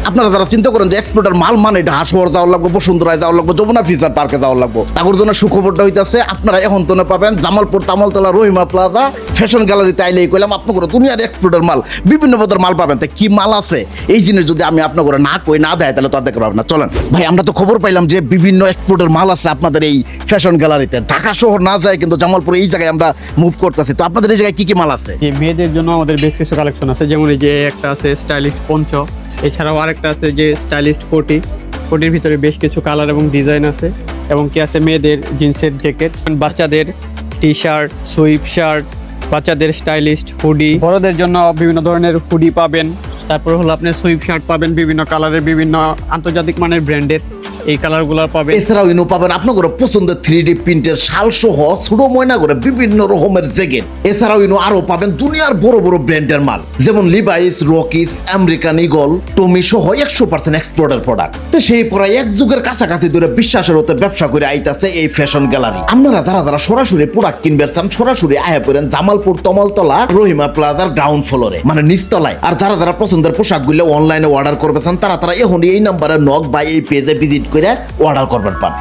আপনারা যারা চিন্তা করেন যে এক্সপোর্টার মাল মানে ঢাকা শহর যাওয়ার লাগবে, বসুন্ধরায় যাওয়ার লাগবে, যমুনা ফিচার পার্কে যাওয়ার লাগবে, তাদের জন্য সুখবরটা হইতেছে আপনারা এখন তো পাবেন জামালপুর তামালতলা রহিমা প্লাজা ফ্যাশন গ্যালারিতে আইলেই কইলাম আপনার দুনিয়ার এক্সপোর্টার মাল বিভিন্ন পদের মাল পাবেন। তাই কি মাল আছে এই জিনিস যদি আমি আপনার না কই না দেয় তাহলে তো আর দেখতে পাবেন না। চলেন ভাই, আমরা তো খবর পাইলাম যে বিভিন্ন এক্সপোর্টের মাল আছে আপনাদের এই ফ্যাশন গ্যালারিতে। ঢাকা শহর না যায় কিন্তু জামালপুর এই জায়গায় আমরা মুভ করতেছি। তো আপনাদের এই জায়গায় কি কি মাল আছে? যে মেয়েদের জন্য আমাদের বেশ কিছু কালেকশন আছে, যেমন এই যে একটা আছে স্টাইলিস্ট পঞ্চ, এছাড়াও আরেকটা আছে যে স্টাইলিস্ট কোটি। কোটির ভিতরে বেশ কিছু কালার এবং ডিজাইন আছে, এবং কি আছে মেয়েদের জিন্সের জ্যাকেট, বাচ্চাদের টি শার্ট, সুইপ শার্ট, বাচ্চাদের স্টাইলিস্ট হুডি, বড়দের জন্য বিভিন্ন ধরনের হুডি পাবেন। তারপর হলো আপনি সুইপ শার্ট পাবেন বিভিন্ন কালারের, বিভিন্ন আন্তর্জাতিক মানের ব্র্যান্ডের এই কালারগুলো পাবেন। এছাড়াও ইনো পাবেন আপনার পছন্দের 3D প্রিন্টের শাল সহ ছোট ময়না করে বিভিন্ন রকমের জ্যাকেট। এছাড়াও ইনো আরো পাবেন দুনিয়ার বড় বড় ব্র্যান্ডের মাল, যেমন লিভাইস, রকিস, আমেরিকান ইগল, টমি সহ 100% এক্সপোর্টের প্রোডাক্ট। তো সেই পরে এক যুগের কাছাকাছি ধরে বিশ্বাসের হতে ব্যবসা করে আইতাছে এই ফ্যাশন গ্যালারি। আপনারা যারা সরাসরি প্রোডাক্ট কিনবেন চান, সরাসরি আয়া পড়েন জামালপুর তমালতলা রহিমা প্লাজার গ্রাউন্ড ফ্লোরে, মানে নিচতলায়। আর যারা পছন্দের পোশাকগুলো অনলাইনে অর্ডার করবে চান, তারা এখনই এই নাম্বারে নক বা এই পেজে ভিজিট করে অর্ডার করবেন পান।